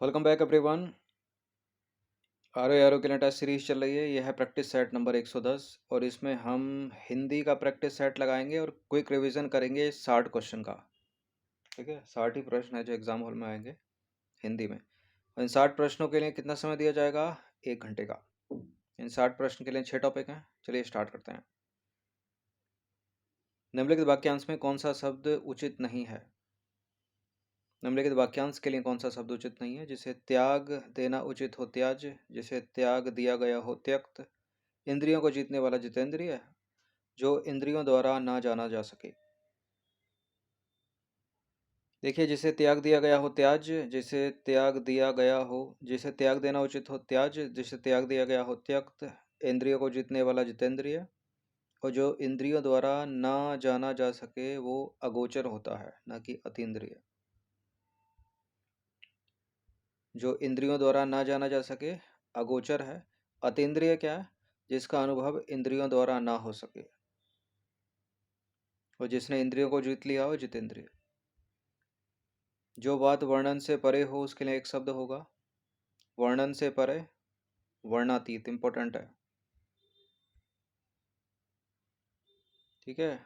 Welcome back everyone. आरो यारो के लिए टेस्ट सीरीज चल रही है। यह है प्रैक्टिस सेट नंबर 110 और इसमें हम हिंदी का प्रैक्टिस सेट लगाएंगे और क्विक रिवीजन करेंगे 60 क्वेश्चन का। ठीक है, 60 ही प्रश्न है जो एग्जाम हॉल में आएंगे हिंदी में। और इन 60 प्रश्नों के लिए कितना समय दिया जाएगा? 1 घंटे का। इन 60 प्रश्न के लिए 6 टॉपिक हैं। चलिए स्टार्ट करते हैं। निम्नलिखित वाक्यांश में कौन सा शब्द उचित नहीं है? निम्नलिखित वाक्यांश के लिए कौन सा शब्द उचित नहीं है? जिसे त्याग देना उचित हो त्याज, जिसे त्याग दिया गया हो त्यक्त, इंद्रियों को जीतने वाला जितेंद्रिय, जो इंद्रियों द्वारा ना जाना जा सके। देखिए, जिसे त्याग दिया गया हो त्याज, जिसे त्याग दिया गया हो, जिसे त्याग देना उचित हो त्याज, जिसे त्याग दिया गया हो त्यक्त, इंद्रियों को जीतने वाला जितेंद्रिय, और जो इंद्रियों द्वारा ना जाना जा सके वो अगोचर होता है, ना कि अतीन्द्रिय। जो इंद्रियों द्वारा ना जाना जा सके अगोचर है। अतीन्द्रिय क्या है? जिसका अनुभव इंद्रियों द्वारा ना हो सके। और जिसने इंद्रियों को जीत लिया हो जितेंद्रिय। जो बात वर्णन से परे हो उसके लिए एक शब्द होगा। वर्णन से परे, वर्णातीत इंपॉर्टेंट है। ठीक है,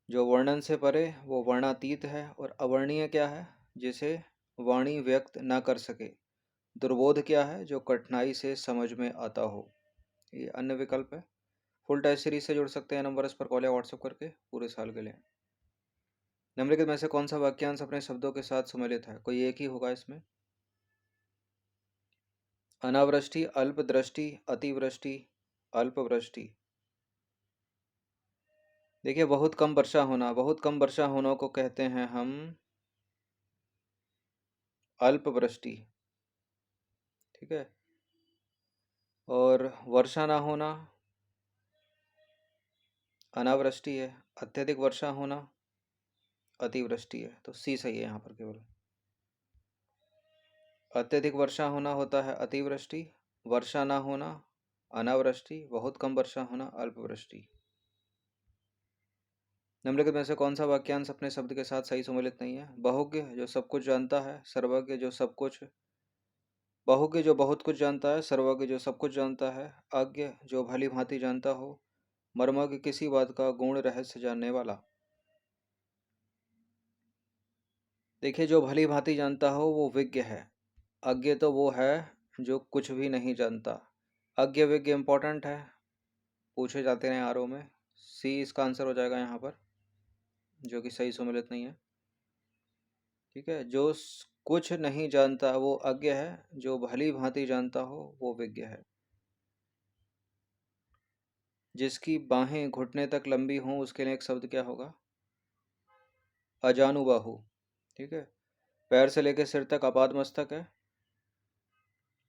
जो वर्णन से परे वो वर्णातीत है। और अवर्णीय क्या है? जिसे वाणी व्यक्त ना कर सके। दुर्बोध क्या है? जो कठिनाई से समझ में आता हो। ये अन्य विकल्प है। फुल टेस्ट सीरीज से जुड़ सकते हैं नंबर इस पर कॉल या व्हाट्सएप करके पूरे साल के लिए। निम्नलिखित में से कौन सा वाक्यांश अपने शब्दों के साथ सम्मिलित है? कोई एक ही होगा इसमें। अनावृष्टि, अल्पदृष्टि, अतिवृष्टि, अल्पवृष्टि। देखिए, बहुत कम वर्षा होना, बहुत कम वर्षा होना को कहते हैं हम अल्पवृष्टि। ठीक है, और वर्षा ना होना अनावृष्टि है। अत्यधिक वर्षा होना अतिवृष्टि है। तो सी सही है यहाँ पर केवल। अत्यधिक वर्षा होना होता है अतिवृष्टि, वर्षा ना होना अनावृष्टि, बहुत कम वर्षा होना अल्पवृष्टि। निम्नलिखित में से कौन सा वाक्यांश अपने शब्द के साथ सही सम्मिलित नहीं है? बहुज्ञ जो सब कुछ जानता है, सर्वज्ञ जो सब कुछ, बहुज्ञ जो बहुत कुछ जानता है, सर्वज्ञ जो सब कुछ जानता है, अज्ञ जो भली भांति जानता हो, मर्मज्ञ किसी बात का गूढ़ रहस्य जानने वाला। देखिए, जो भली भांति जानता हो वो विज्ञ है। अज्ञ तो वो है जो कुछ भी नहीं जानता। अज्ञ विज्ञ इंपॉर्टेंट है, पूछे जाते हैं आरओ में। सी इसका आंसर हो जाएगा यहाँ पर, जो कि सही सम्मिलित नहीं है। ठीक है, जो कुछ नहीं जानता वो अज्ञ है, जो भली भांति जानता हो वो विज्ञ है। जिसकी बाहें घुटने तक लंबी हों उसके लिए एक शब्द क्या होगा? अजानुबाहु। ठीक है, पैर से लेकर सिर तक आपादमस्तक है,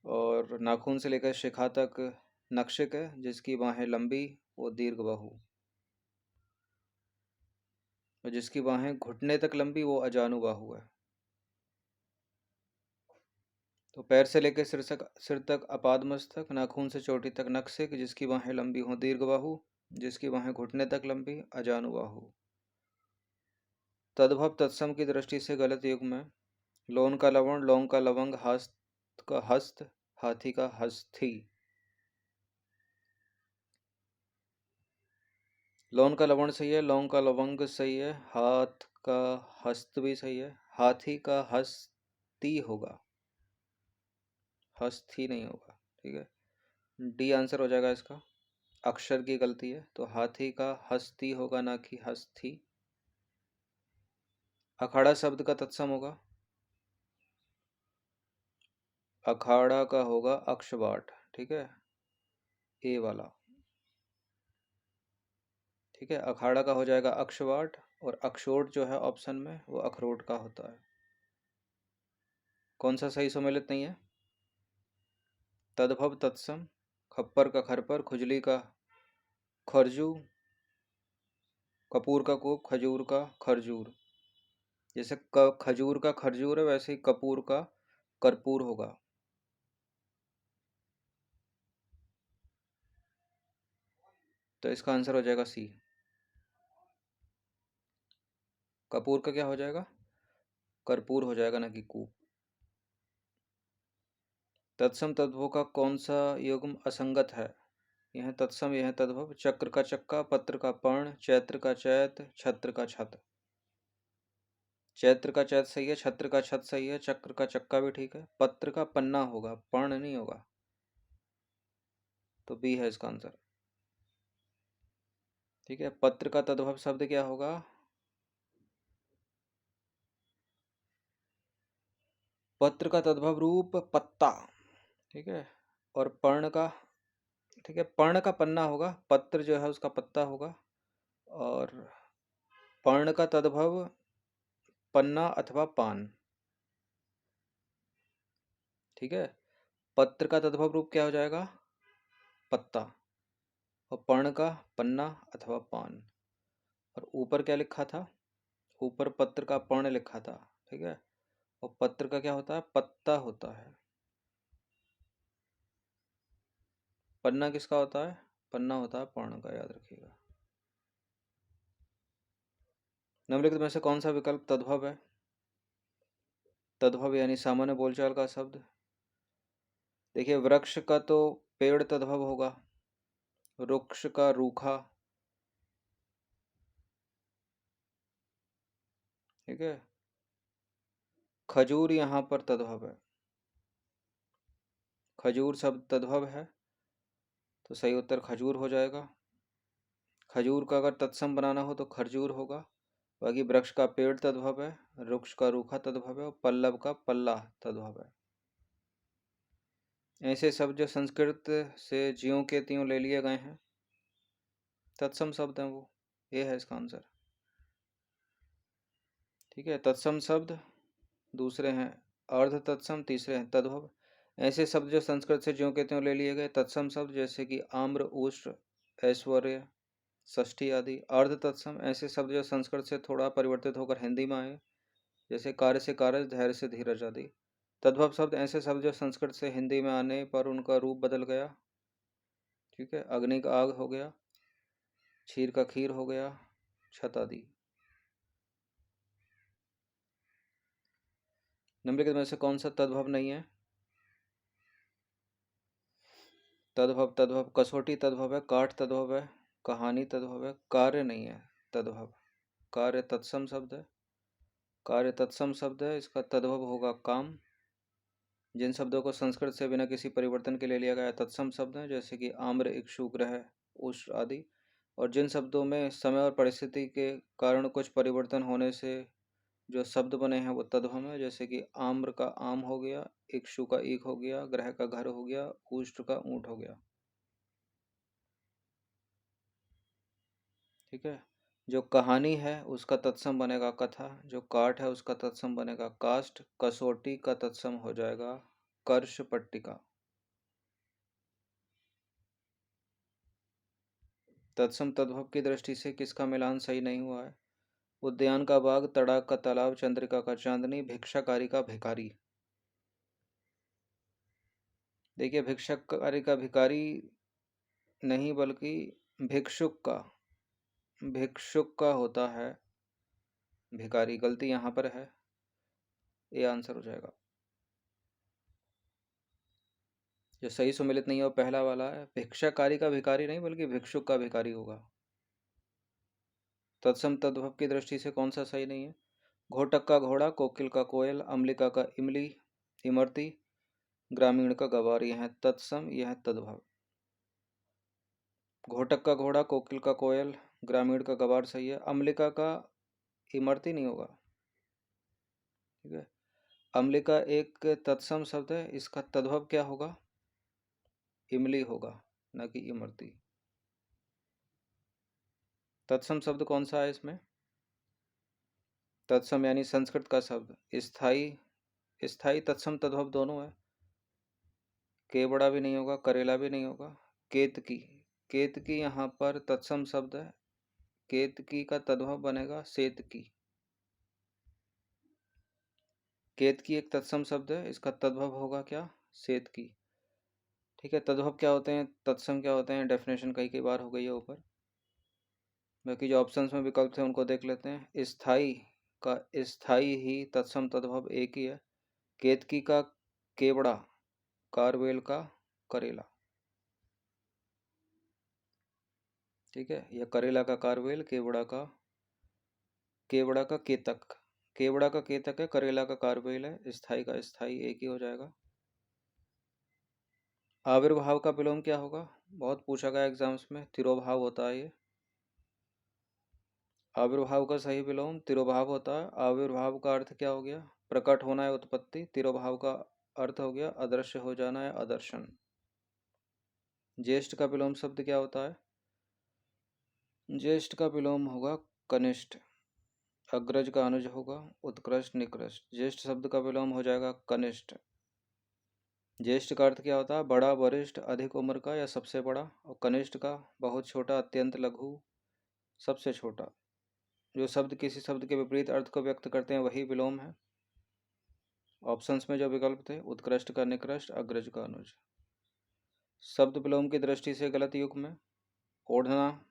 और नाखून से लेकर शिखा तक नक्षिक है। जिसकी बाहें लंबी वो दीर्घ बाहु, और जिसकी बाहें घुटने तक लंबी वो अजानुबाहु है। तो पैर से लेकर सिर तक अपादमस्तक, नाखून से चोटी तक नखसिक, जिसकी बाहें लंबी हों दीर्घबाहु, जिसकी बाहें घुटने तक लंबी अजानुबाहु। तद्भव तत्सम की दृष्टि से गलत युग्म है। लोन का लवण, लौंग का लवंग, हस्त का हस्त, हाथी का हस्थी। लोन का लवण सही है, लौंग का लवंग सही है, हाथ का हस्त भी सही है, हाथी का हस्ती होगा, हस्थी नहीं होगा। ठीक है, डी आंसर हो जाएगा इसका। अक्षर की गलती है, तो हाथी का हस्ती होगा ना कि हस्थी। अखाड़ा शब्द का तत्सम होगा, अखाड़ा का होगा अक्षबाट। ठीक है, ए वाला। ठीक है, अखाड़ा का हो जाएगा अक्षवाट, और अक्षोट जो है ऑप्शन में वो अखरोट का होता है। कौन सा सही सम्मिलित नहीं है? तद्भव तत्सम, खप्पर का खरपर, खुजली का खरजू, कपूर का कूप, खजूर का खरजूर। जैसे खजूर का खरजूर है वैसे ही कपूर का कर्पूर होगा। तो इसका आंसर हो जाएगा सी। कपूर का क्या हो जाएगा? कर्पूर हो जाएगा ना कि कूप। तत्सम तद्भव का कौन सा युग्म असंगत है? यह तत्सम, यह तद्भव, चक्र का चक्का, पत्र का पर्ण, चैत्र का चैत, छत्र का छत। चैत्र का चैत सही है, छत्र का छत सही है, चक्र का चक्का भी ठीक है, पत्र का पन्ना होगा, पर्ण नहीं होगा, तो बी है इसका आंसर। ठीक है, पत्र का तद्भव शब्द क्या होगा? पत्र का तद्भव रूप पत्ता। ठीक है, और पर्ण का, ठीक है, पर्ण का पन्ना होगा, पत्र जो है उसका पत्ता होगा, और पर्ण का तद्भव पन्ना अथवा पान। ठीक है, पत्र का तद्भव रूप क्या हो जाएगा? पत्ता, और पर्ण का पन्ना अथवा पान। और ऊपर क्या लिखा था? ऊपर पत्र का पर्ण लिखा था। ठीक है, और पत्र का क्या होता है? पत्ता होता है। पन्ना किसका होता है? पन्ना होता है पर्ण का, याद रखिएगा। निम्नलिखित में से कौन सा विकल्प तद्भव है? तद्भव यानी सामान्य बोलचाल का शब्द। देखिए, वृक्ष का तो पेड़ तद्भव होगा, वृक्ष का रूखा। ठीक है, खजूर यहाँ पर तद्भव है, खजूर शब्द तद्भव है, तो सही उत्तर खजूर हो जाएगा। खजूर का अगर तत्सम बनाना हो तो खरजूर होगा। बाकी वृक्ष का पेड़ तद्भव है, वृक्ष का रूखा तद्भव है, और पल्लव का पल्ला तद्भव है। ऐसे शब्द जो संस्कृत से ज्यों के त्यों ले लिए गए हैं, तत्सम शब्द हैं वो, ये है इसका आंसर। ठीक है, तत्सम शब्द दूसरे हैं अर्ध तत्सम, तीसरे हैं तद्भव। ऐसे शब्द जो संस्कृत से ज्यों के त्यों ले लिए गए तत्सम शब्द, जैसे कि आम्र, उष्ण, ऐश्वर्य, षष्ठी आदि। अर्ध तत्सम ऐसे शब्द जो संस्कृत से थोड़ा परिवर्तित होकर हिंदी में आए, जैसे कार्य से कारज, धैर्य से धीरज आदि। तद्भव शब्द ऐसे शब्द जो संस्कृत से हिंदी में आने पर उनका रूप बदल गया। ठीक है, अग्नि का आग हो गया, क्षीर का खीर हो गया, छत आदि। निम्नलिखित में से कौन सा तद्भव नहीं है? तद्भव, तद्भव कसौटी तद्भव है, काठ तद्भव है, कहानी तद्भव है, कार्य नहीं है तद्भव। कार्य तत्सम शब्द है, कार्य तत्सम शब्द है, इसका तद्भव होगा काम। जिन शब्दों को संस्कृत से बिना किसी परिवर्तन के ले लिया गया तत्सम शब्द हैं, जैसे कि आम्र, इक्षु, ग्रह, उष्ण आदि। और जिन शब्दों में समय और परिस्थिति के कारण कुछ परिवर्तन होने से जो शब्द बने हैं वो तद्भव है, जैसे कि आम्र का आम हो गया, इक्षु का ईख हो गया, ग्रह का घर हो गया, उष्ण का ऊंट हो गया। ठीक है, जो कहानी है उसका तत्सम बनेगा कथा, जो काठ है उसका तत्सम बनेगा काष्ठ, कसौटी का तत्सम हो जाएगा कर्ष पट्टिका। तत्सम तद्भव की दृष्टि से किसका मिलान सही नहीं हुआ है? उद्यान का बाग, तड़ाक का तालाब, चंद्रिका का चांदनी, भिक्षाकारी का भिखारी। देखिए, भिक्षाकारी का भिखारी नहीं बल्कि भिक्षुक का, भिक्षुक का होता है भिखारी, गलती यहाँ पर है, ये आंसर हो जाएगा। जो सही सुमिलित नहीं है वो पहला वाला है, भिक्षाकारी का भिखारी नहीं बल्कि भिक्षुक का भिखारी होगा। तत्सम तद्भव की दृष्टि से कौन सा सही नहीं है? घोटक का घोड़ा, कोकिल का कोयल, अम्लिका का इमली, इमरती, ग्रामीण का गवार, यह है तत्सम, यह है तद्भव। घोटक का घोड़ा, कोकिल का कोयल, ग्रामीण का गवार सही है, अम्लिका का इमरती नहीं होगा। ठीक है, अम्लिका एक तत्सम शब्द है, इसका तद्भव क्या होगा? इमली होगा, न कि इमरती। तत्सम शब्द कौन सा है इसमें? तत्सम यानी संस्कृत का शब्द, स्थाई, स्थाई तत्सम तद्भव दोनों है। केवड़ा भी नहीं होगा, करेला भी नहीं होगा। केतकी, केतकी यहाँ पर तत्सम शब्द है, केतकी का तद्भव बनेगा सेतकी। केतकी एक तत्सम शब्द है, इसका तद्भव होगा क्या? सेतकी। ठीक है, तद्भव क्या होते हैं, तत्सम क्या होते हैं, डेफिनेशन कई बार हो गई है ऊपर। बाकी जो ऑप्शंस में विकल्प थे उनको देख लेते हैं। स्थाई का स्थाई ही तत्सम तद्भव एक ही है। केतकी का केवड़ा, कारवेल का करेला, ठीक है, या करेला का कारवेल, केवड़ा का केतक, केवड़ा का केतक है, करेला का कारवेल है, स्थाई का स्थाई, एक ही हो जाएगा। आविर्भाव का विलोम क्या होगा? बहुत पूछा गया एग्जाम्स में, तिरोभाव होता है ये। आविर्भाव का सही विलोम तिरोभाव होता है। आविर्भाव का अर्थ क्या हो गया? प्रकट होना है, उत्पत्ति। तिरोभाव का अर्थ हो गया अदृश्य हो जाना है, अदर्शन। ज्येष्ठ का विलोम शब्द क्या होता है? ज्येष्ठ का विलोम होगा कनिष्ठ। अग्रज का अनुज होगा उत्कृष्ट, निकृष्ट। ज्येष्ठ शब्द का विलोम हो जाएगा कनिष्ठ। ज्येष्ठ का अर्थ क्या होता है? बड़ा, वरिष्ठ, अधिक उम्र का या सबसे बड़ा। और कनिष्ठ का बहुत छोटा, अत्यंत लघु, सबसे छोटा। जो शब्द किसी शब्द के विपरीत अर्थ को व्यक्त करते हैं वही विलोम है। ऑप्शंस में जो विकल्प थे, उत्कृष्ट का निकृष्ट, अग्रज का अनुज। शब्द विलोम की दृष्टि से गलत युग में ओढ़ना,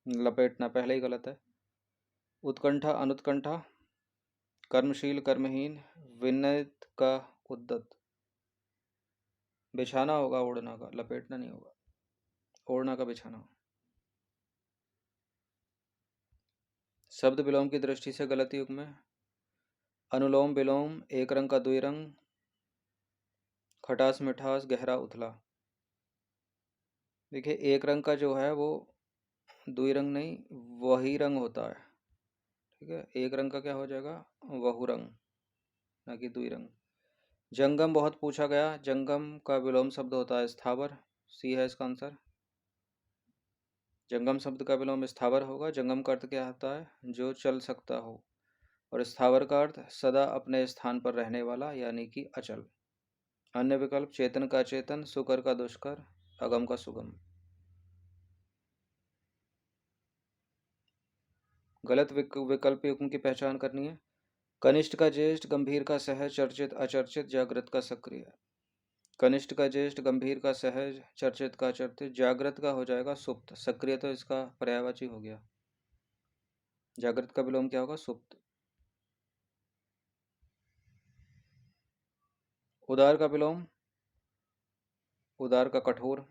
लपेटना पहले ही गलत है। उत्कंठा, अनुत्कंठा, कर्मशील, कर्महीन, विनय का उद्दत। बिछाना होगा ओढ़ना का, लपेटना नहीं होगा, ओढ़ना का बिछाना। शब्द विलोम की दृष्टि से गलत युग में अनुलोम विलोम, एक रंग का दुई रंग, खटास मिठास, गहरा उथला। देखिए एक रंग का जो है वो दुई रंग नहीं, वही रंग होता है, ठीक है। एक रंग का क्या हो जाएगा? वहु रंग, ना कि दुई रंग। जंगम बहुत पूछा गया, जंगम का विलोम शब्द होता है स्थावर, सी है इसका आंसर। जंगम शब्द का विलोम स्थावर होगा। जंगम का अर्थ क्या होता है? जो चल सकता हो। और स्थावर का अर्थ सदा अपने स्थान पर रहने वाला, यानी कि अचल। अन्य विकल्प, चेतन का चेतन, सुकर का दुष्कर, अगम का सुगम। गलत विकल्प युग्म की पहचान करनी है। कनिष्ठ का ज्येष्ठ, गंभीर का सहज, चर्चित अचर्चित, जागृत का सक्रिय। कनिष्ठ का ज्येष्ठ, गंभीर का सहज, चर्चित का चर्चित, जागृत का हो जाएगा सुप्त, सक्रिय तो इसका पर्यायवाची हो गया। जागृत का विलोम क्या होगा? सुप्त। उदार का विलोम, उदार का कठोर।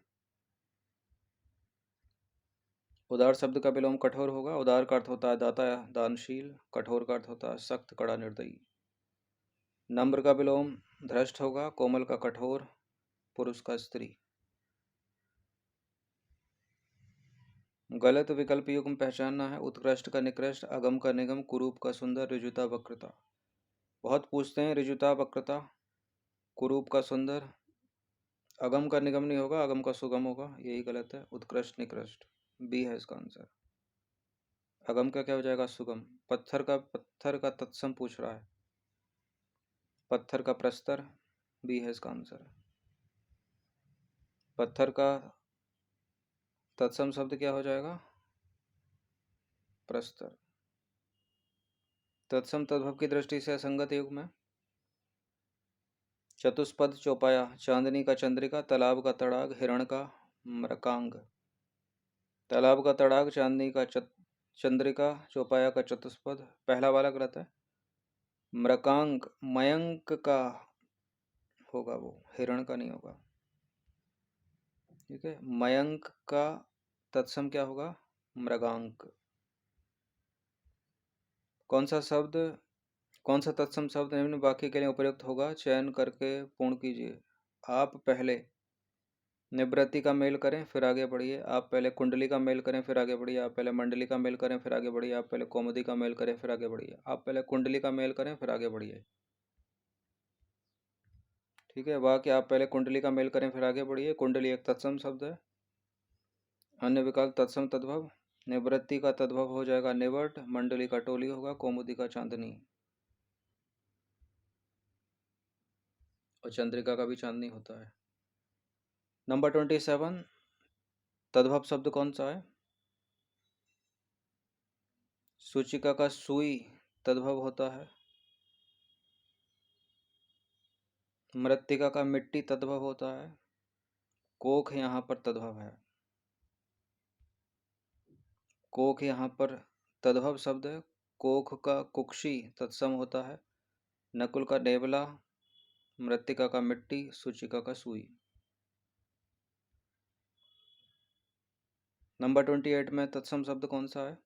उदार शब्द का विलोम कठोर होगा। उदार का अर्थ होता है दाता, दानशील। कठोर का अर्थ होता है सख्त, कड़ा, निर्दयी। नम्र का विलोम धृष्ट होगा। कोमल का कठोर, पुरुष का स्त्री। गलत विकल्प युग्म पहचानना है। उत्कृष्ट का निकृष्ट, अगम का निगम, कुरूप का सुंदर, ऋजुता वक्रता। बहुत पूछते हैं ऋजुता वक्रता, कुरूप का सुंदर। अगम का निगम नहीं होगा, अगम का सुगम होगा, यही गलत है। उत्कृष्ट निकृष्ट, बी है इसका आंसर। अगम का क्या हो जाएगा? सुगम। पत्थर का तत्सम पूछ रहा है, पत्थर का प्रस्तर, बी है इसका आंसर। पत्थर का तत्सम शब्द क्या हो जाएगा? प्रस्तर। तत्सम तद्भव की दृष्टि से असंगत युग में चतुष्पद चौपाया, चांदनी का चंद्रिका, तालाब का तड़ाग, हिरण का मृकांग। तालाब का तड़ाग, चांदनी का चंद्रिका, चौपाया का चतुष्पद, पहला वाला गलत है। मृकांक मयंक का होगा, वो हिरण का नहीं होगा, ठीक है। मयंक का तत्सम क्या होगा? मृगांक। कौन सा शब्द, कौन सा तत्सम शब्द निम्न वाक्य के लिए उपयुक्त होगा? चयन करके पूर्ण कीजिए। आप पहले निवृत्ति का मेल करें फिर आगे बढ़िए। आप पहले कुंडली का मेल करें फिर आगे बढ़िए। आप पहले मंडली का मेल करें फिर आगे बढ़िए। आप पहले कौमुदी का मेल करें फिर आगे बढ़िए। आप पहले कुंडली का मेल करें फिर आगे बढ़िए, ठीक है। वाक्य आप पहले कुंडली का मेल करें फिर आगे बढ़िए। कुंडली एक तत्सम शब्द है। अन्य विकल्प तत्सम तद्भव। निवृत्ति का तद्भव हो जाएगा निवर्त, मंडली का टोली होगा, कौमुदी का चांदनी, और चंद्रिका का भी चांदनी होता है। नंबर 27, तद्भव शब्द कौन सा है? सूचिका का सुई तद्भव होता है। मृत्तिका का मिट्टी तद्भव होता है। कोख यहाँ पर तद्भव है, कोख यहाँ पर तद्भव शब्द है। कोख का कुक्षी तत्सम होता है। नकुल का नेवला मृत्तिका का मिट्टी, सूचिका का सुई। नंबर 28 में तत्सम शब्द कौन सा है,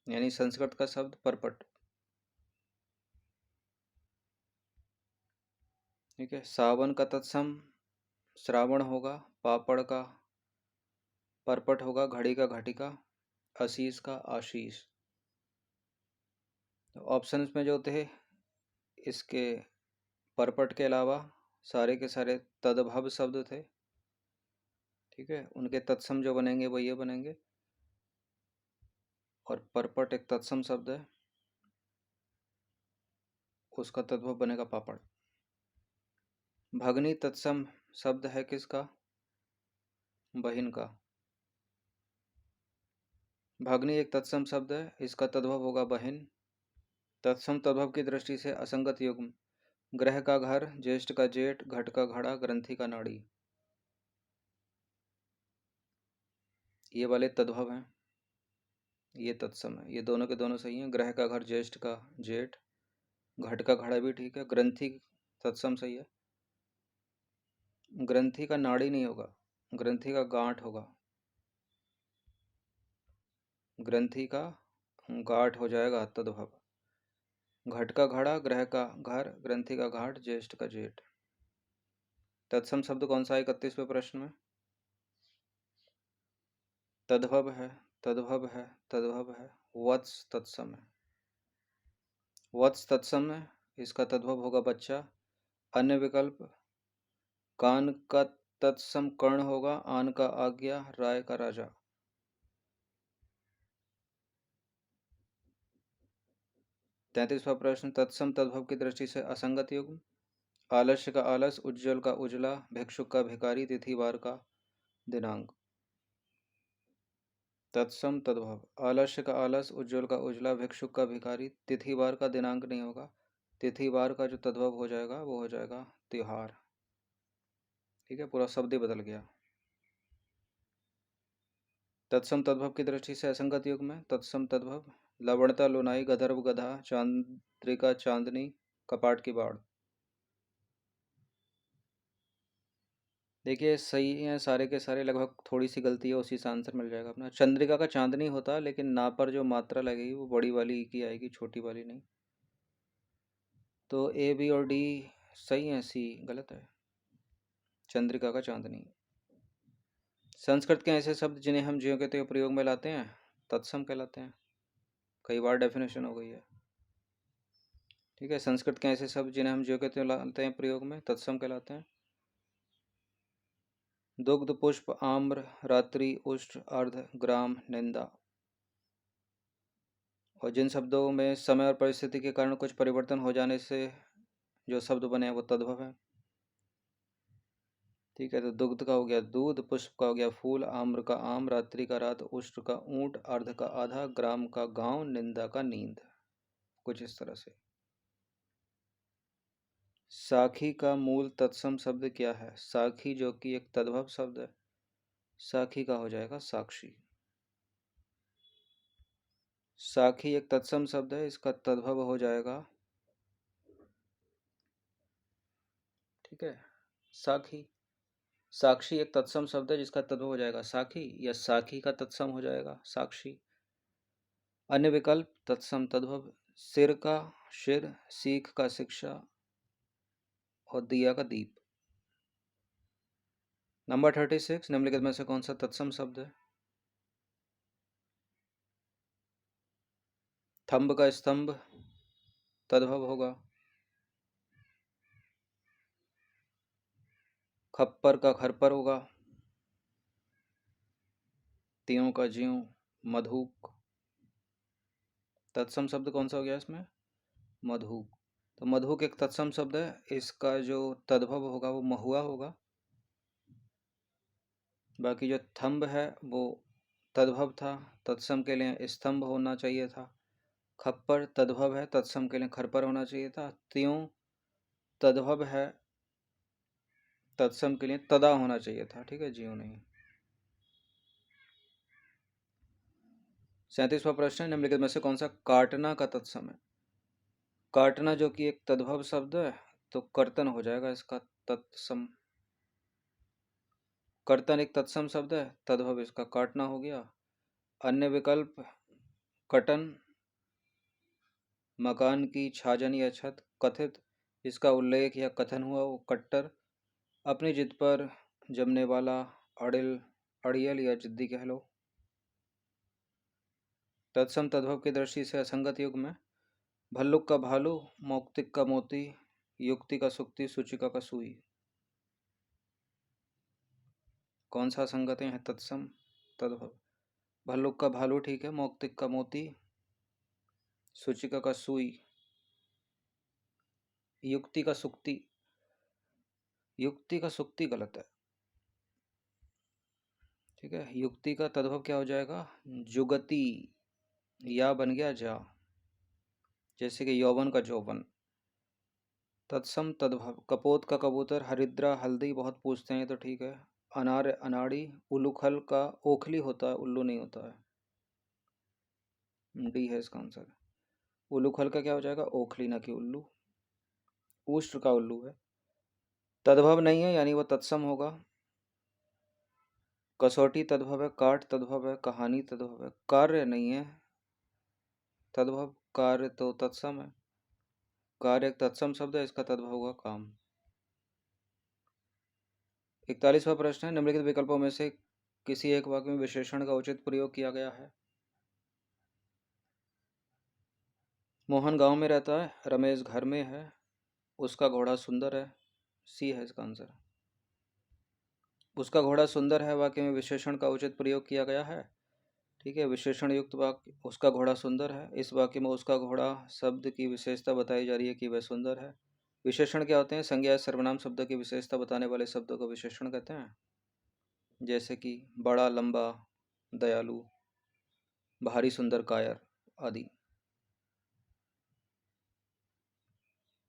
यानी संस्कृत का शब्द परपट। ठीक है, सावन का तत्सम श्रावण होगा, पापड़ का परपट होगा, घड़ी का घटिका, आशीष का आशीष। तो ऑप्शंस में जो थे इसके परपट के अलावा सारे के सारे तद्भव शब्द थे। ठीक है, उनके तत्सम जो बनेंगे वो ये बनेंगे, और परपट एक तत्सम शब्द है, उसका तद्भव बनेगा पापड़। भगनी तत्सम शब्द है किसका, बहिन का। भगनी एक तत्सम शब्द है, इसका तद्भव होगा बहिन। तत्सम तद्भव की दृष्टि से असंगत युग्म, ग्रह का घर, ज्येष्ठ का जेठ, घट का घड़ा, ग्रंथि का नाड़ी, ये वाले तद्भव हैं, ये तत्सम है, ये दोनों के दोनों सही हैं। ग्रह का घर ज्येष्ठ का जेठ, घट का घड़ा भी ठीक है, ग्रंथि तत्सम सही है। ग्रंथि का नाड़ी नहीं होगा, ग्रंथि का गांठ होगा, ग्रंथि का गांठ हो जाएगा तद्भव। घट का घड़ा, ग्रह का घर, ग्रंथि का घाट, ज्येष्ठ का जेठ। तत्सम शब्द कौन सा है 31वें प्रश्न में, तद्भव है, तद्भव है, तद्भव है, वत्स तत्सम है। वत्स तत्सम है, इसका तद्भव होगा बच्चा। अन्य विकल्प, कान का तत्सम कर्ण होगा, आन का आज्ञा, राय का राजा। तैंतीसवां प्रश्न, तत्सम तद्भव की दृष्टि से असंगत युग्म, आलस्य का आलस, उज्ज्वल का उजला, भिक्षुक का भिखारी, तिथिवार का दिनांक। तत्सम तद्भव, आलस्य का आलस, उज्ज्वल का उजला, भिक्षुक का भिखारी, तिथिवार का दिनांक नहीं होगा, तिथिवार का जो तद्भव हो जाएगा वो हो जाएगा त्योहार। ठीक है, पूरा शब्द ही बदल गया। तत्सम तद्भव की दृष्टि से असंगत युग में तत्सम तद्भव, लवणता लुनाई, गंधर्व गधा, चांद्रिका चांदनी, कपाट की बाड़। देखिए सही है सारे के सारे, लगभग थोड़ी सी गलती है, उसी से आंसर मिल जाएगा अपना। चंद्रिका का चांदनी होता है, लेकिन ना पर जो मात्रा लगेगी वो बड़ी वाली की आएगी, छोटी वाली नहीं। तो ए बी और डी सही है, सी गलत है, चंद्रिका का चांदनी। संस्कृत के ऐसे शब्द जिन्हें हम ज्यों के त्यों प्रयोग में लाते हैं तत्सम कहलाते हैं, कई बार डेफिनेशन हो गई है। ठीक है, संस्कृत के ऐसे शब्द जिन्हें हम ज्यों के त्यों लाते हैं प्रयोग में तत्सम कहलाते हैं। दुग्ध, पुष्प, आम्र, रात्रि, उष्ट, अर्ध, ग्राम, निंदा। और जिन शब्दों में समय और परिस्थिति के कारण कुछ परिवर्तन हो जाने से जो शब्द बने हैं वो तद्भव है। ठीक है, तो दुग्ध का हो गया दूध, पुष्प का हो गया फूल, आम्र का आम, रात्रि का रात, उष्ट का ऊंट, अर्ध का आधा, ग्राम का गांव, निंदा का नींद, कुछ इस तरह से। साखी का मूल तत्सम शब्द क्या है, साखी जो कि एक तद्भव शब्द है, साखी का हो जाएगा साक्षी। साखी एक तत्सम शब्द है, इसका तद्भव हो जाएगा, ठीक है, साखी। साक्षी एक तत्सम शब्द है जिसका तद्भव हो जाएगा साखी, या साखी का तत्सम हो जाएगा साक्षी। अन्य विकल्प तत्सम तद्भव, सिर का शिर, सीख का शिक्षा, और दिया का दीप। नंबर 36, निम्नलिखित में से कौन सा तत्सम शब्द है, थंब का स्तंभ तद्भव होगा, खप्पर का खरपर होगा, त्यों का ज्यों, मधुक। तत्सम शब्द कौन सा हो गया इसमें, मधुक। तो मधुक एक तत्सम शब्द है, इसका जो तद्भव होगा वो महुआ होगा। बाकी जो थंब है वो तद्भव था, तत्सम के लिए स्तंभ होना चाहिए था। खप्पर तद्भव है, तत्सम के लिए खरपर होना चाहिए था। त्यों तद्भव है, तत्सम के लिए तदा होना चाहिए था। ठीक है, ज्यों नहीं। 37वां प्रश्न, निम्नलिखित में से कौन सा काटना का तत्सम है, काटना जो कि एक तद्भव शब्द है, तो कर्तन हो जाएगा इसका। तत्सम, कर्तन एक तत्सम शब्द है, तद्भव इसका काटना हो गया। अन्य विकल्प कटन, मकान की छाजन या छत। कथित, इसका उल्लेख या कथन हुआ वो कट्टर, अपनी जिद पर जमने वाला। अड़िल, अड़ियल या जिद्दी कह लो। तत्सम तद्भव की दृष्टि से असंगत युग में भल्लुक का भालू, मौक्तिक का मोती, युक्ति का सुक्ति, सूचिका का सुई। कौन सा असंगत है तत्सम तद्भव? भल्लुक का भालू ठीक है, मौक्तिक का मोती, सूचिका का सुई, युक्ति का सुक्ति। युक्ति का सुक्ति गलत है। ठीक है, युक्ति का तद्भव क्या हो जाएगा? जुगति, या बन गया जा, जैसे कि यौवन का जौवन। तत्सम तद्भव कपोत का कबूतर, हरिद्रा हल्दी, बहुत पूछते हैं तो ठीक है। अनार अनाड़ी, उलूखल का ओखली होता है, उल्लू नहीं होता है। डी है इसका आंसर। उलूखल का क्या हो जाएगा? ओखली, ना कि उल्लू। उष्ट्र का उल्लू है। तद्भव नहीं है यानी वो तत्सम होगा। कसौटी तद्भव है, काट तद्भव है, कहानी तद्भव है, कार्य नहीं है तद्भव। कार्य तो तत्सम है, कार्य एक तत्सम शब्द है, इसका तद्भव होगा काम। 41वां प्रश्न है, निम्नलिखित विकल्पों में से किसी एक वाक्य में विशेषण का उचित प्रयोग किया गया है? मोहन गांव में रहता है, रमेश घर में है, उसका घोड़ा सुंदर है। सी है इसका आंसर। उसका घोड़ा सुंदर है वाक्य में विशेषण का उचित प्रयोग किया गया है। ठीक है, विशेषण युक्त वाक्य उसका घोड़ा सुंदर है, इस वाक्य में उसका घोड़ा शब्द की विशेषता बताई जा रही है कि वह सुंदर है। विशेषण क्या होते हैं? संज्ञा या सर्वनाम शब्द की विशेषता बताने वाले शब्दों को विशेषण कहते हैं। जैसे कि बड़ा, लंबा, दयालु, भारी, सुंदर, कायर आदि।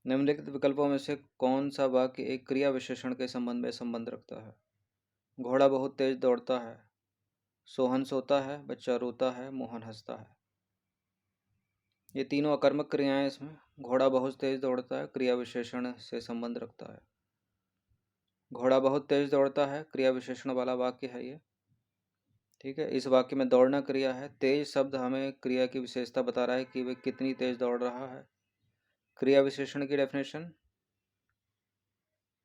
निम्नलिखित विकल्पों में से कौन सा वाक्य एक क्रिया विशेषण के संबंध में संबंध रखता है? घोड़ा बहुत तेज दौड़ता है, सोहन सोता है, बच्चा रोता है, मोहन हंसता है। ये तीनों अकर्मक क्रियाएं इसमें। घोड़ा बहुत तेज दौड़ता है क्रिया विशेषण से संबंध रखता है। घोड़ा बहुत तेज दौड़ता है क्रिया विशेषण वाला वाक्य है ये। ठीक है, इस वाक्य में दौड़ना क्रिया है, तेज शब्द हमें क्रिया की विशेषता बता रहा है कि वह कितनी तेज दौड़ रहा है। क्रिया विशेषण की डेफिनेशन,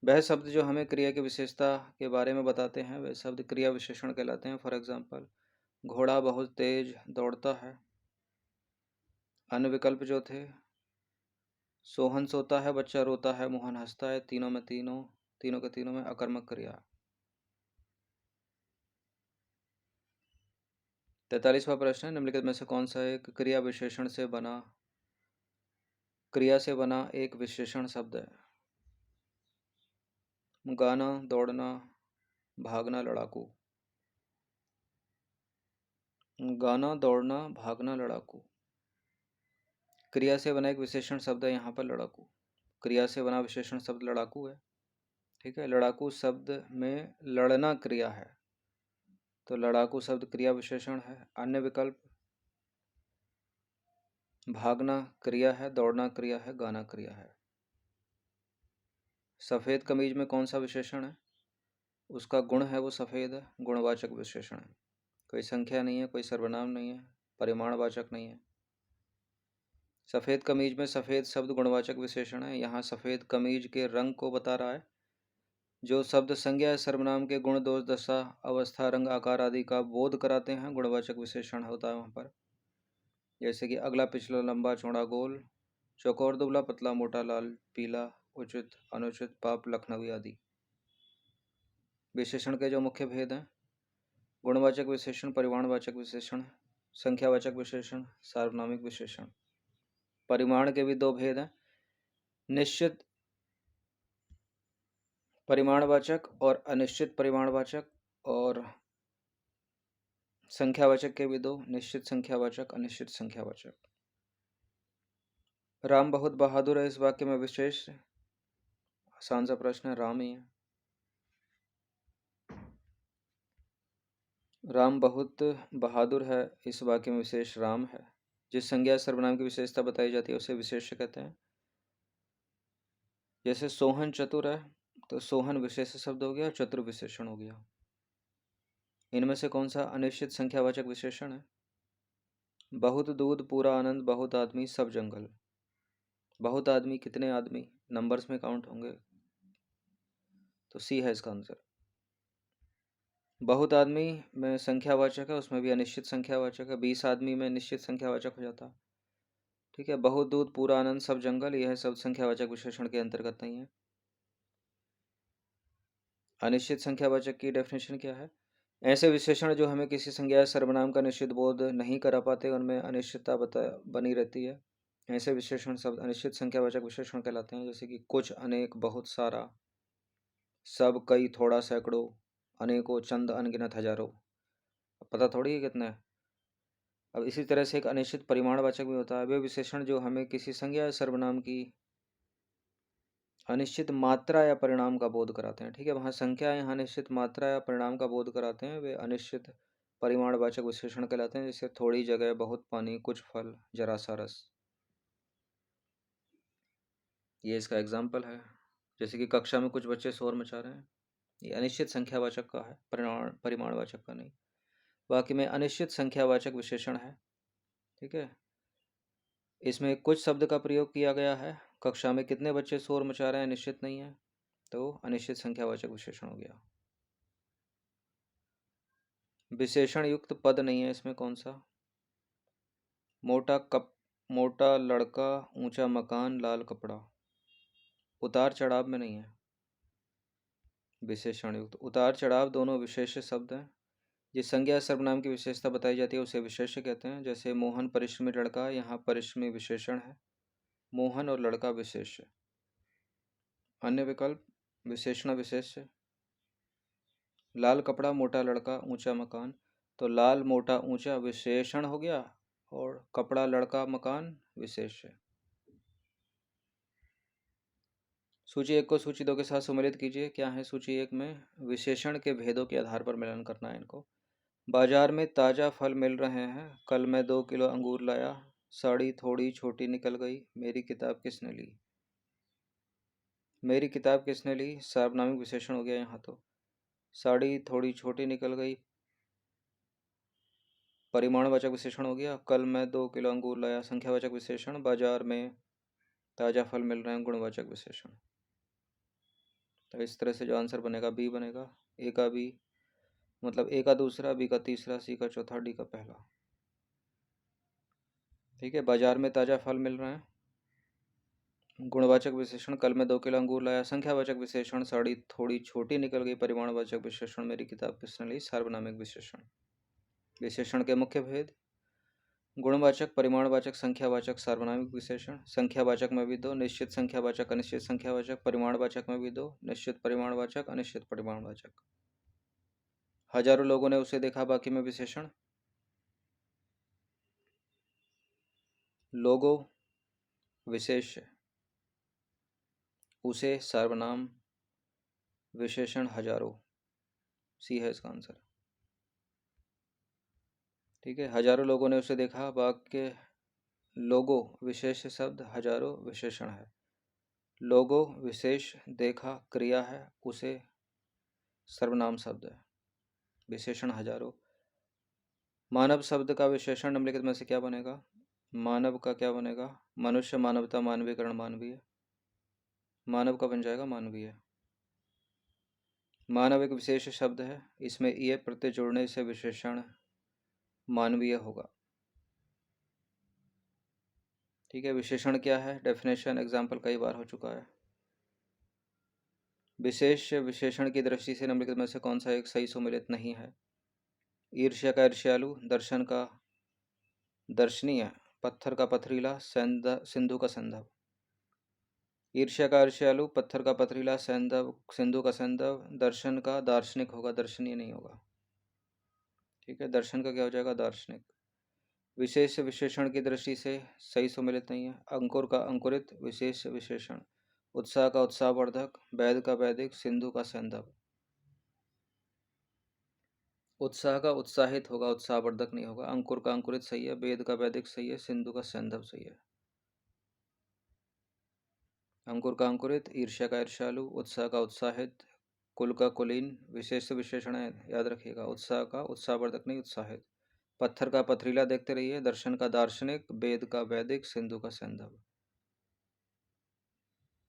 वह शब्द जो हमें क्रिया की विशेषता के बारे में बताते हैं वह शब्द क्रिया विशेषण कहलाते हैं। फॉर एग्जाम्पल, घोड़ा बहुत तेज दौड़ता है। अन्य विकल्प जो थे, सोहन सोता है, बच्चा रोता है, मोहन हंसता है, तीनों के तीनों में अकर्मक क्रिया। 43वां प्रश्न है, निम्नलिखित में से कौन सा एक क्रिया से बना एक विशेषण शब्द है? गाना, दौड़ना, भागना, लड़ाकू। गाना, दौड़ना, भागना, लड़ाकू। क्रिया से बना एक विशेषण शब्द है यहाँ पर लड़ाकू। क्रिया से बना विशेषण शब्द लड़ाकू है। ठीक है, लड़ाकू शब्द में लड़ना क्रिया है, तो लड़ाकू शब्द क्रिया विशेषण है। अन्य विकल्प, भागना क्रिया है, दौड़ना क्रिया है, गाना क्रिया है। सफ़ेद कमीज में कौन सा विशेषण है? उसका गुण है वो सफ़ेद है, गुणवाचक विशेषण है। कोई संख्या नहीं है, कोई सर्वनाम नहीं है, परिमाणवाचक नहीं है। सफ़ेद कमीज में सफ़ेद शब्द गुणवाचक विशेषण है। यहाँ सफ़ेद कमीज के रंग को बता रहा है। जो शब्द संज्ञा या सर्वनाम के गुण, दोष, दशा, अवस्था, रंग, आकार आदि का बोध कराते हैं गुणवाचक विशेषण होता है वहाँ पर। जैसे कि अगला, पिछला, लंबा, चौड़ा, गोल, चौकोर, दुबला, पतला, मोटा, लाल, पीला, उचित, अनुचित, पाप, लखनवी आदि। विशेषण के जो मुख्य भेद हैं, गुणवाचक विशेषण, परिमाणवाचक विशेषण, संख्यावाचक विशेषण, सार्वनामिक विशेषण। परिमाण के भी दो भेद हैं, निश्चित परिमाणवाचक और अनिश्चित परिमाणवाचक। और संख्यावाचक के भी दो, निश्चित संख्यावाचक, अनिश्चित संख्यावाचक। राम बहुत बहादुर है, इस वाक्य में विशेष, आसान सा प्रश्न है, राम ही है। राम बहुत बहादुर है, इस वाक्य में विशेष राम है। जिस संज्ञा सर्वनाम की विशेषता बताई जाती है उसे विशेष्य कहते हैं। जैसे सोहन चतुर है, तो सोहन विशेष शब्द हो गया, चतुर विशेषण हो गया। इनमें से कौन सा अनिश्चित संख्यावाचक विशेषण है? बहुत दूध पूरा आनंद, बहुत आदमी सब जंगल। बहुत आदमी कितने आदमी, नंबर्स में काउंट होंगे, तो सी है इसका आंसर। बहुत आदमी में संख्यावाचक है, उसमें भी अनिश्चित संख्यावाचक है, 20 आदमी में निश्चित संख्यावाचक हो जाता। ठीक है, बहुत दूध पूरा आनंद सब जंगल, यह सब संख्यावाचक विशेषण के अंतर्गत नहीं है। अनिश्चित संख्यावाचक की डेफिनेशन क्या है? ऐसे विशेषण जो हमें किसी संज्ञा या सर्वनाम का निश्चित बोध नहीं करा पाते, उनमें अनिश्चितता बनी रहती है। ऐसे विशेषण शब्द अनिश्चित संख्यावाचक विशेषण कहलाते हैं, जैसे कि कुछ, अनेक, बहुत सारा, सब, कई, थोड़ा, सैकड़ों, अनेकों, चंद, अनगिनत, हजारों। पता थोड़ी है कितना है। अब इसी तरह से एक अनिश्चित परिमाणवाचक भी होता है, वे विशेषण जो हमें किसी संज्ञा या सर्वनाम की अनिश्चित मात्रा या परिणाम का बोध कराते हैं। ठीक है, वहाँ संख्या यहाँ अनिश्चित मात्रा या परिणाम का बोध कराते हैं, वे अनिश्चित परिमाणवाचक विशेषण कहलाते हैं, जैसे थोड़ी जगह, बहुत पानी, कुछ फल, जरा सा रस। ये इसका एग्जाम्पल है। जैसे कि कक्षा में कुछ बच्चे शोर मचा रहे हैं, ये अनिश्चित संख्यावाचक का है, परिमाणवाचक का नहीं। वाक्य में अनिश्चित संख्यावाचक विशेषण है। ठीक है, इसमें कुछ शब्द का प्रयोग किया गया है। कक्षा में कितने बच्चे शोर मचा रहे हैं निश्चित नहीं है, तो अनिश्चित संख्यावाचक विशेषण हो गया। विशेषण युक्त पद नहीं है इसमें, कौन सा? मोटा लड़का, ऊंचा मकान, लाल कपड़ा। उतार चढ़ाव में नहीं है विशेषण युक्त। उतार चढ़ाव दोनों विशेष शब्द हैं। जिस संज्ञा सर्वनाम की विशेषता बताई जाती है उसे विशेष्य कहते हैं। जैसे मोहन परिश्रमी लड़का, यहाँ परिश्रमी विशेषण है, मोहन और लड़का विशेष्य। अन्य विकल्प विशेषण विशेष्य। लाल कपड़ा, मोटा लड़का, ऊंचा मकान, तो लाल, मोटा, ऊंचा विशेषण हो गया, और कपड़ा, लड़का, मकान विशेष्य। सूची एक को सूची दो के साथ सम्मिलित कीजिए। क्या है सूची एक में? विशेषण के भेदों के आधार पर मिलन करना है इनको। बाजार में ताज़ा फल मिल रहे हैं, कल मैं 2 किलो अंगूर लाया, साड़ी थोड़ी छोटी निकल गई, मेरी किताब किसने ली। मेरी किताब किसने ली सार्वनामिक विशेषण हो गया यहाँ तो। साड़ी थोड़ी छोटी निकल गई परिमाणवाचक विशेषण हो गया। कल मैं 2 किलो अंगूर लाया संख्यावाचक विशेषण। बाजार में ताज़ा फल मिल रहे हैं गुणवाचक विशेषण। तो इस तरह से जो आंसर बनेगा बी बनेगा। ए का बी मतलब ए का दूसरा, बी का तीसरा, सी का चौथा, डी का पहला। ठीक है, बाजार में ताज़ा फल मिल रहे हैं, गुणवाचक विशेषण कल मैं 2 किलो अंगूर लाया, संख्यावाचक विशेषण साड़ी थोड़ी छोटी निकल गई, परिमाणवाचक विशेषण मेरी किताब किसने ली, सार्वनामिक विशेषण। विशेषण के मुख्य भेद: गुणवाचक, परिमाणवाचक, संख्यावाचक, सार्वनामिक विशेषण। संख्यावाचक में भी दो, निश्चित संख्यावाचक, अनिश्चित संख्यावाचक। परिमाणवाचक में भी दो, निश्चित परिमाणवाचक, अनिश्चित परिमाणवाचक। हजारों लोगों ने उसे देखा, बाकी में विशेषण। लोगो विशेष्य, उसे सर्वनाम, विशेषण हजारों। सी है इसका आंसर। ठीक है, हजारों लोगों ने उसे देखा, वाक्य लोगो विशेष शब्द, हजारों विशेषण है। लोगो विशेष, देखा क्रिया है, उसे सर्वनाम शब्द है, विशेषण हजारों। मानव शब्द का विशेषण निम्नलिखित में से क्या बनेगा? मानव का क्या बनेगा? मनुष्य, मानवता, मानवीकरण, मानवीय। मानव का बन जाएगा मानवीय। मानव एक विशेष शब्द है, इसमें ये प्रत्यय जोड़ने से विशेषण मानवीय होगा। ठीक है, विशेषण क्या है? डेफिनेशन एग्जाम्पल कई बार हो चुका है। विशेष विशेषण की दृष्टि से निम्नलिखित में से कौन सा एक सही सुमेलित नहीं है? ईर्ष्या का ईर्ष्यालु, दर्शन का दर्शनीय, पत्थर का पथरीला, सिंधु का संदव। ईर्ष्या का ईर्ष्यालु, पत्थर का पथरीला, सिंधु का संदव, दर्शन का दार्शनिक होगा, दर्शनीय नहीं होगा। ठीक है, दर्शन का क्या हो जाएगा? दार्शनिक। विशेष विशेषण की दृष्टि से सही सुमेलित नहीं है। अंकुर का अंकुरित, विशेष विशेषण। उत्साह का उत्साहवर्धक, वैद का वैदिक, सिंधु का सैंधव। उत्साह का उत्साहित होगा, उत्साहवर्धक नहीं होगा। अंकुर का अंकुरित सही है, वेद का वैदिक सही है, सिंधु का सैंधव सही है। अंकुर का अंकुरित, ईर्ष्या का ईर्ष्यालु, उत्साह का उत्साहित, कुल का कुलीन। विशेष विशेषण है, याद रखिएगा। उत्साह का उत्साहवर्धक नहीं, उत्साहित। पत्थर का पथरीला, देखते रहिए। दर्शन का दार्शनिक, वेद का वैदिक, सिंधु का सिंधव।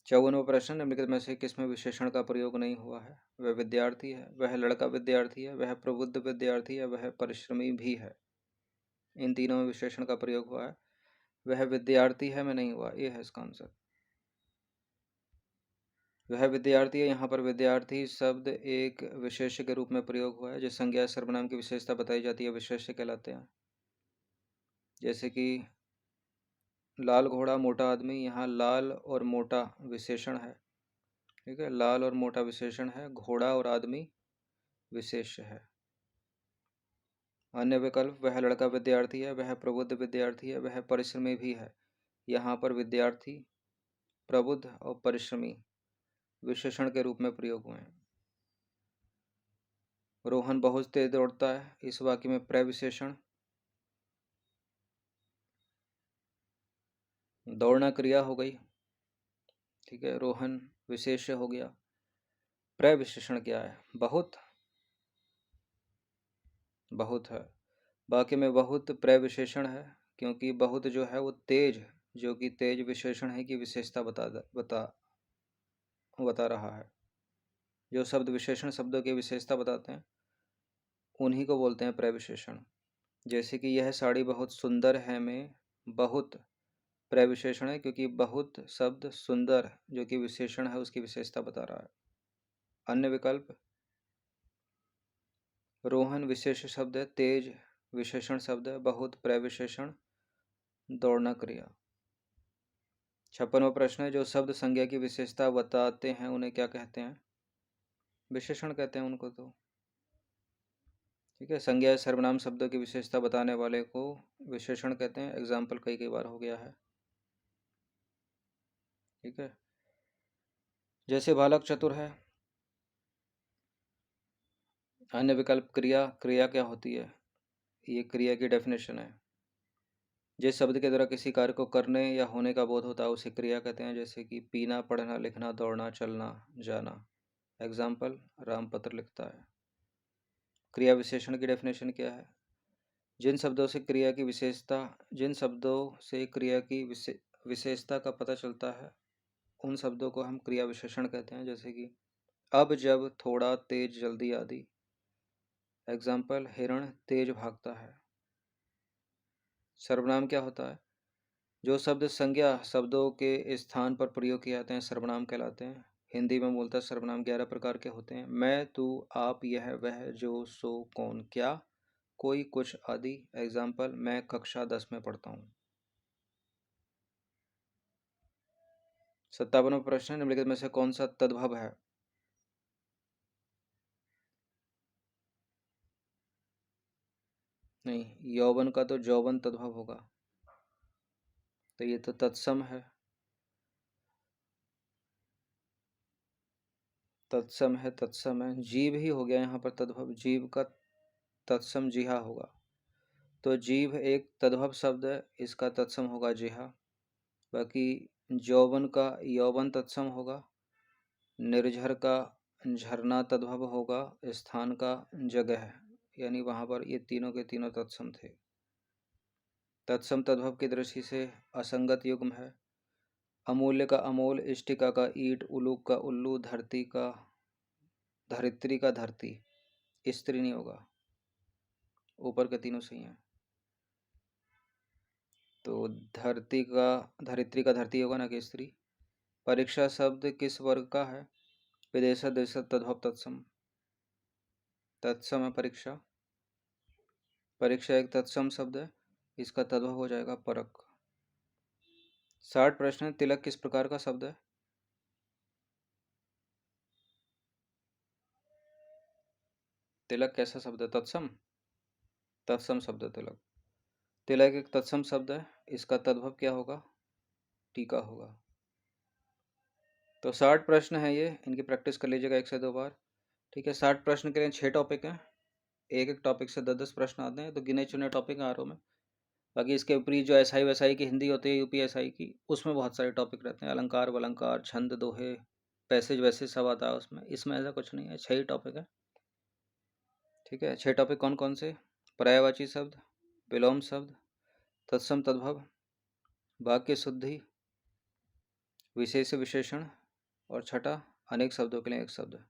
54वां प्रश्न, निम्नलिखित में से किसमें विशेषण का प्रयोग नहीं हुआ है? वह विद्यार्थी है, वह लड़का विद्यार्थी है, वह प्रबुद्ध विद्यार्थी है, वह परिश्रमी भी है। इन तीनों में विशेषण का प्रयोग हुआ है। वह विद्यार्थी है में नहीं हुआ, ये है इसका आंसर। वह विद्यार्थी है, यहाँ पर विद्यार्थी शब्द एक विशेष्य के रूप में प्रयोग हुआ है। जिस संज्ञा सर्वनाम की विशेषता बताई जाती है विशेष्य कहलाते हैं। जैसे कि लाल घोड़ा मोटा आदमी, यहाँ लाल और मोटा विशेषण है। ठीक है, लाल और मोटा विशेषण है, घोड़ा और आदमी विशेष्य है। अन्य विकल्प, वह लड़का विद्यार्थी है, वह प्रबुद्ध विद्यार्थी है, वह परिश्रमी भी है। यहाँ पर विद्यार्थी, प्रबुद्ध और परिश्रमी विशेषण के रूप में प्रयोग हुए हैं। रोहन बहुत तेज दौड़ता है, इस वाक्य में प्रविशेषण। दौड़ना क्रिया हो गई, ठीक है, रोहन विशेष्य हो गया। प्रविशेषण क्या है? बहुत, बहुत है। वाक्य में बहुत प्रविशेषण है, क्योंकि बहुत जो है वो तेज, जो कि तेज विशेषण है की विशेषता बता रहा है। जो शब्द विशेषण शब्दों की विशेषता बताते हैं उन्हीं को बोलते हैं प्रविशेषण। जैसे कि यह साड़ी बहुत सुंदर है में बहुत प्रविशेषण है, क्योंकि बहुत शब्द सुंदर जो कि विशेषण है उसकी विशेषता बता रहा है। अन्य विकल्प, रोहन विशेष शब्द है, तेज विशेषण शब्द है, बहुत प्रविशेषण, दौड़ना क्रिया। 56वां प्रश्न है, जो शब्द संज्ञा की विशेषता बताते हैं उन्हें क्या कहते हैं? विशेषण कहते हैं उनको तो। ठीक है, संज्ञा सर्वनाम शब्दों की विशेषता बताने वाले को विशेषण कहते हैं। एग्जाम्पल कई कई बार हो गया है। ठीक है, जैसे बालक चतुर है। अन्य विकल्प, क्रिया, क्रिया क्या होती है? ये क्रिया की डेफिनेशन है। जिस शब्द के द्वारा किसी कार्य को करने या होने का बोध होता है उसे क्रिया कहते हैं। जैसे कि पीना, पढ़ना, लिखना, दौड़ना, चलना, जाना। एग्जाम्पल, राम पत्र लिखता है। क्रिया विशेषण की डेफिनेशन क्या है? जिन शब्दों से क्रिया की विशेषता जिन शब्दों से क्रिया की विशेषता का पता चलता है उन शब्दों को हम क्रिया विशेषण कहते हैं। जैसे कि अब, जब, थोड़ा, तेज, जल्दी आदि। एग्जाम्पल, हिरण तेज भागता है। सर्वनाम क्या होता है? जो शब्द संज्ञा शब्दों के स्थान पर प्रयोग किए जाते हैं सर्वनाम कहलाते हैं। हिंदी में मूलतः सर्वनाम 11 प्रकार के होते हैं। मैं, तू, आप, यह, वह, जो, सो, कौन, क्या, कोई, कुछ आदि। एग्जाम्पल, मैं कक्षा 10 में पढ़ता हूँ। 57वां प्रश्न, निम्नलिखित में से कौन सा तद्भव है? नहीं, यौवन का तो जौवन तद्भव होगा, तो ये तो तत्सम है। तत्सम है, तत्सम है। जीव ही हो गया यहाँ पर तद्भव, जीव का तत्सम जिहा होगा। तो जीव एक तद्भव शब्द है, इसका तत्सम होगा जिहा। बाकी यौवन का यौवन तत्सम होगा, निर्झर का झरना तद्भव होगा, स्थान का जगह, यानी वहाँ पर ये तीनों के तीनों तत्सम थे। तत्सम तद्भव की दृष्टि से असंगत युग्म है। अमूल्य का अमोल, इष्टिका का ईट, उलूक का उल्लू, धरती का धरित्री का धरती। स्त्री नहीं होगा, ऊपर के तीनों सही हैं। तो धरित्री का धरती होगा ना कि स्त्री। परीक्षा शब्द किस वर्ग का है? विदेश देश तद्भव तत्सम। तत्सम है परीक्षा। परीक्षा एक तत्सम शब्द है, इसका तद्भव हो जाएगा परक। 60 प्रश्न है, तिलक किस प्रकार का शब्द है? तिलक कैसा शब्द है? तत्सम, तत्सम शब्द है तिलक। तिलक एक तत्सम शब्द है, इसका तद्भव क्या होगा? टीका होगा। तो 60 प्रश्न है ये, इनकी प्रैक्टिस कर लीजिएगा 1 से 2 बार। ठीक है, 60 प्रश्न के लिए 6 टॉपिक हैं, एक एक टॉपिक से 10-10 प्रश्न आते हैं, तो गिने चुने टॉपिक आ रहा हूँ मैं। बाकी इसके विपरीत जो एसआई वैसाई की हिंदी होती है यूपीएसआई की, उसमें बहुत सारे टॉपिक रहते हैं, अलंकार वलंकार, छंद दोहे, पैसेज वैसेज सब आता है उसमें। इसमें ऐसा कुछ नहीं है, 6 ही टॉपिक है। ठीक है, 6 टॉपिक कौन कौन से? पर्यायवाची शब्द, विलोम शब्द, तत्सम तद्भव, वाक्य शुद्धि, विशेष विशेषण, और छठा अनेक शब्दों के लिए एक शब्द।